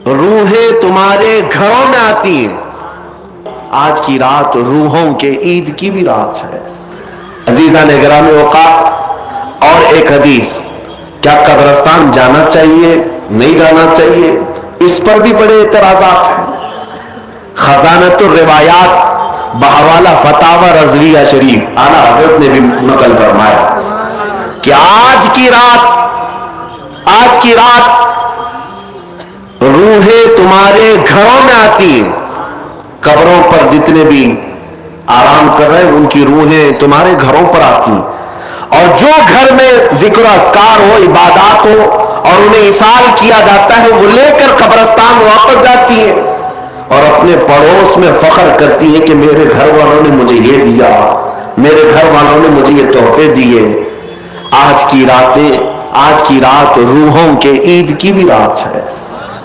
روحیں تمہارے گھروں میں آتی ہیں. آج کی رات روحوں کے عید کی بھی رات ہے. عزیزان گرامی اوقات، اور ایک حدیث، کیا قبرستان جانا چاہیے نہیں جانا چاہیے، اس پر بھی بڑے اعتراضات ہیں. خزانۃ الروایات بحوالہ فتاوی رضویہ شریف اعلیٰ حضرت نے بھی نقل فرمایا کہ آج کی رات روحیں تمہارے گھروں میں آتی ہیں. قبروں پر جتنے بھی آرام کر رہے ہیں ان کی روحیں تمہارے گھروں پر آتی ہیں، اور جو گھر میں ذکر و اذکار ہو، عبادات ہو اور انہیں ایصال کیا جاتا ہے، وہ لے کر قبرستان واپس جاتی ہیں اور اپنے پڑوس میں فخر کرتی ہیں کہ میرے گھر والوں نے مجھے یہ دیا، میرے گھر والوں نے مجھے یہ تحفے دیے. آج کی رات روحوں کے عید کی بھی رات ہے،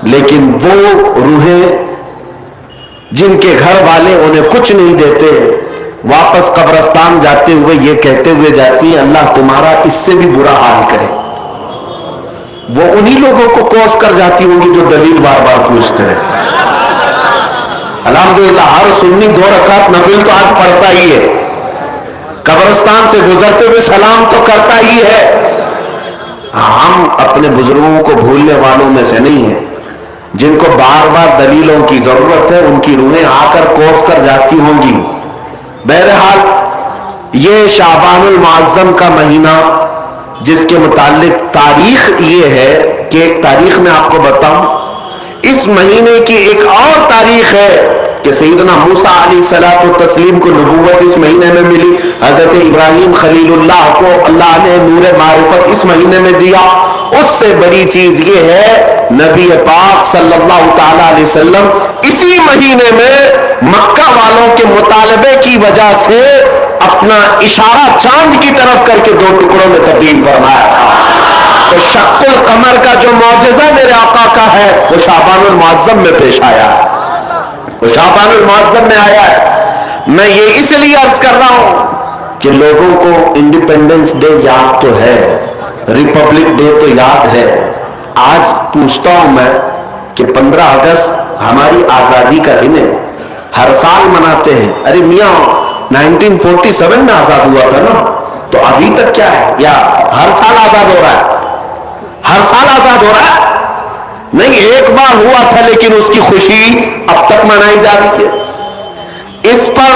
لیکن وہ روحیں جن کے گھر والے انہیں کچھ نہیں دیتے، واپس قبرستان جاتے ہوئے یہ کہتے ہوئے جاتی ہیں اللہ تمہارا اس سے بھی برا حال کرے. وہ انہی لوگوں کو کوس کر جاتی ہوں گی جو دلیل بار بار پوچھتے رہتے ہیں. الحمدللہ ہر سنی 2 رکعت نفل تو آج پڑھتا ہی ہے، قبرستان سے گزرتے ہوئے سلام تو کرتا ہی ہے. ہم اپنے بزرگوں کو بھولنے والوں میں سے نہیں ہیں. جن کو بار بار دلیلوں کی ضرورت ہے ان کی روحیں آ کر کوس کر جاتی ہوں گی. بہرحال یہ شعبان المعظم کا مہینہ، جس کے متعلق تاریخ یہ ہے کہ ایک تاریخ میں آپ کو بتاؤں، اس مہینے کی ایک اور تاریخ ہے کہ سیدنا موسیٰ علیہ الصلوۃ والتسلیم کو نبوت اس مہینے میں ملی. حضرت ابراہیم خلیل اللہ کو اللہ نے نور معرفت اس مہینے میں دیا. اس سے بڑی چیز یہ ہے نبی پاک صلی اللہ تعالی علیہ وسلم اسی مہینے میں مکہ والوں کے مطالبے کی وجہ سے اپنا اشارہ چاند کی طرف کر کے 2 ٹکڑوں میں تبدیل فرمایا تھا. تو شق القمر کا جو معجزہ میرے آقا کا ہے وہ شعبان المعظم میں پیش آیا ہے، وہ شعبان المعظم میں آیا ہے. میں یہ اس لیے عرض کر رہا ہوں کہ لوگوں کو انڈیپینڈنس ڈے یاد تو ہے، ریپبلک ڈے تو یاد ہے. آج پوچھتا ہوں میں کہ 15 اگست ہماری آزادی کا دن ہے، ہر سال مناتے ہیں. ارے میاں 1947 میں آزاد ہوا تھا نا، تو ابھی تک کیا ہے؟ یا ہر سال آزاد ہو رہا ہے؟ ہر سال آزاد ہو رہا ہے؟ نہیں، ایک بار ہوا تھا لیکن اس کی خوشی اب تک منائی جا رہی ہے. اس پر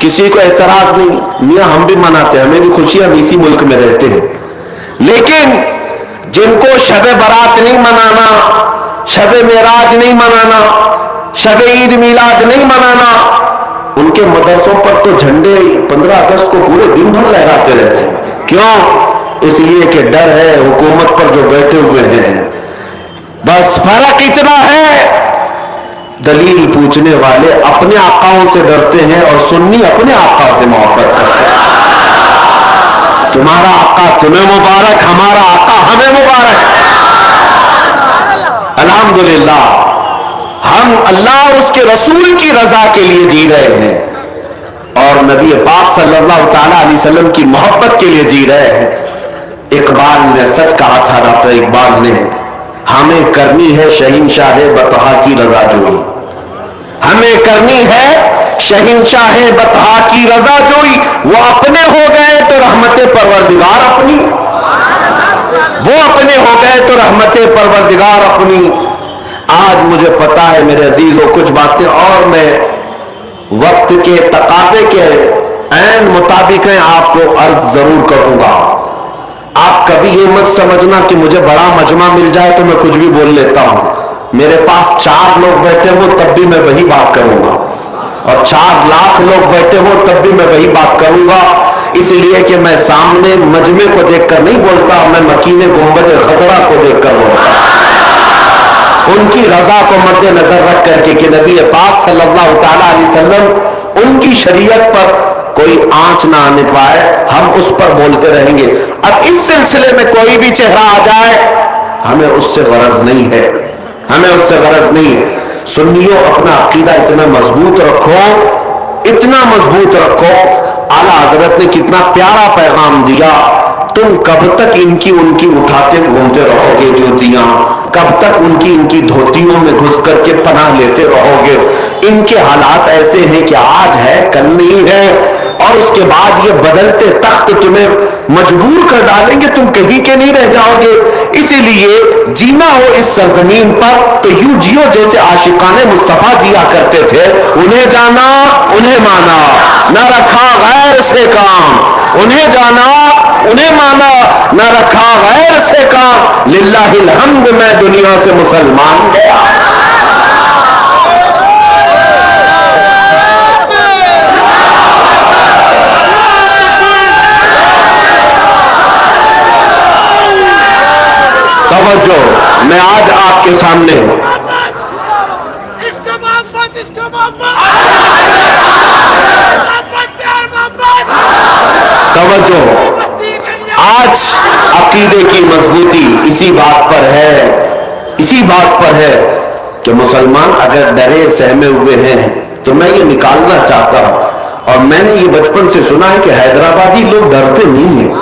کسی کو اعتراض نہیں. میاں ہم بھی مناتے ہیں، ہمیں بھی خوشی، ہم اسی ملک میں رہتے ہیں. لیکن جن کو شب برات نہیں منانا، شب معراج نہیں منانا، شب عید میلاد نہیں منانا، ان کے مدرسوں پر تو جھنڈے 15 اگست کو پورے دن بھر لہراتے رہتے ہیں. کیوں؟ اس لیے کہ ڈر ہے حکومت پر جو بیٹھے ہوئے ہیں. بس فرق اتنا ہے، دلیل پوچھنے والے اپنے آقاؤں سے ڈرتے ہیں اور سنی اپنے آقا سے محبت کرتے ہیں. تمہارا آقا تمہیں مبارک، ہمارا آقا ہمیں مبارک. الحمدللہ ہم اللہ اور اس کے رسول کی رضا کے لیے جی رہے ہیں اور نبی پاک صلی اللہ تعالی علیہ وسلم کی محبت کے لیے جی رہے ہیں. اقبال نے سچ کہا تھا، ڈاکٹر اقبال نے، ہمیں کرنی ہے شہنشاہ بطحا کی رضا جوئی. ہمیں کرنی ہے شہنشاہ بطحا کی رضا جوئی. وہ اپنے ہو گئے تو رحمت پروردگار اپنی، وہ اپنے ہو گئے تو رحمت پروردگار اپنی. آج مجھے پتا ہے میرے عزیزوں کچھ باتیں اور میں وقت کے تقاضے کے عین مطابق ہیں آپ کو عرض ضرور کروں گا. آپ کبھی یہ مت سمجھنا کہ مجھے بڑا مجمع مل جائے تو میں کچھ بھی بول لیتا ہوں. میرے پاس 4 لوگ بیٹھے ہوں تب بھی میں وہی بات کروں گا، اور 4 لاکھ لوگ بیٹھے ہوں تب بھی میں وہی بات کروں گا. اس لیے کہ میں سامنے مجمع کو دیکھ کر نہیں بولتا، میں مکین گنبد خضرا کو دیکھ کر بولتا، ان کی رضا کو مد نظر رکھ کر کے کہ نبی پاک صلی اللہ تعالی علیہ وسلم ان کی شریعت پر کوئی آنچ نہ آنے پائے، ہم اس پر بولتے رہیں گے. اب اس سلسلے میں کوئی بھی چہرہ آ جائے ہمیں اس سے غرض نہیں ہے، ہمیں اس سے غرض نہیں. سنیوں اپنا عقیدہ اتنا مضبوط رکھو، اتنا مضبوط رکھو. اعلیٰ حضرت نے کتنا پیارا پیغام دیا تم کب تک ان کی اٹھاتے گھومتے رہو گے جوتیاں؟ کب تک ان کی دھوتیوں میں گھس کر کے پناہ لیتے رہو گے؟ ان کے حالات ایسے ہیں کہ آج ہے کل نہیں ہے، اور اس کے بعد یہ بدلتے تخت تمہیں مجبور کر ڈالیں گے، تم کہیں کے نہیں رہ جاؤ گے۔ اسی لیے جینا ہو اس سرزمین پر تو یوں جیو جیسے عاشقان مصطفیٰ جیا کرتے تھے، انہیں جانا انہیں مانا، نہ رکھا غیر سے کام، انہیں جانا انہیں مانا، نہ رکھا غیر سے کام، للہ الحمد میں دنیا سے مسلمان گیا۔ توجہ، میں آج آپ کے سامنے توجہ، آج عقیدے کی مضبوطی اسی بات پر ہے کہ مسلمان اگر ڈرے سہمے ہوئے ہیں تو میں یہ نکالنا چاہتا ہوں، اور میں نے یہ بچپن سے سنا ہے کہ حیدرآبادی لوگ ڈرتے نہیں ہیں،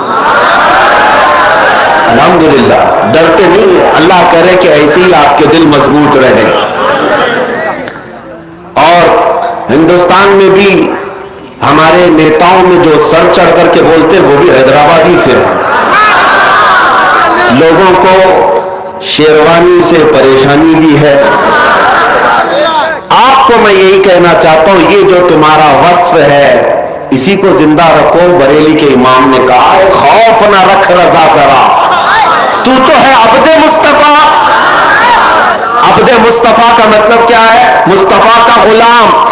الحمدللہ ڈرتے نہیں ہیں۔ اللہ کرے کہ ایسے ہی آپ کے دل مضبوط رہے، اور ہندوستان میں بھی ہمارے نیتاؤں میں جو سر چڑھ کر کے بولتے ہیں وہ بھی حیدرآبادی سے ہیں۔ لوگوں کو شیروانی سے پریشانی بھی ہے۔ آپ کو میں یہی کہنا چاہتا ہوں، یہ جو تمہارا وصف ہے اسی کو زندہ رکھو۔ بریلی کے امام نے کہا ہے خوف نہ رکھ رضا ذرا، تو ہے عبد مصطفیٰ۔ عبد مصطفیٰ کا مطلب کیا ہے؟ مصطفیٰ کا غلام۔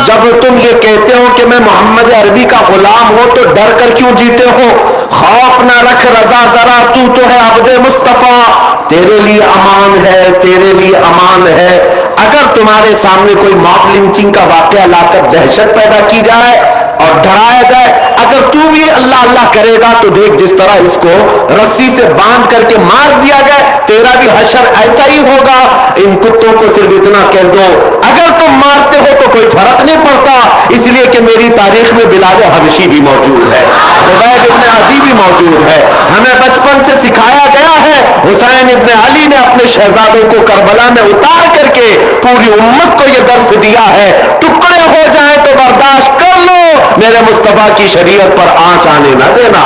جب تم یہ کہتے ہو کہ میں محمد عربی کا غلام ہوں تو ڈر کر کیوں جیتے ہو؟ خوف نہ رکھ رضا ذرا، تو ہے عبد مصطفیٰ، تیرے لیے امان ہے، تیرے لیے امان ہے۔ اگر تمہارے سامنے کوئی موب لنچنگ کا واقعہ لا کر دہشت پیدا کی جائے اور ڈرایا جائے، اگر تو بھی اللہ اللہ کرے گا تو دیکھ جس طرح اس کو رسی سے باندھ کر کے مار دیا گیا، تیرا بھی حشر ایسا ہی ہوگا۔ ان کتوں کو صرف اتنا کہہ دو اگر تم مارتے ہو تو کوئی فرق نہیں پڑتا، اس لیے کہ میری تاریخ میں بلال حبشی بھی موجود ہے، خبیب ابن عدی بھی موجود ہے۔ ہمیں بچپن سے سکھایا گیا ہے، حسین ابن علی نے اپنے شہزادوں کو کربلا میں اتار کر کے پوری امت کو یہ درس دیا ہے، ٹکڑے ہو جائیں تو برداشت کر لو، میرے مصطفیٰ کی شریعت پر آنچ آنے نہ دینا۔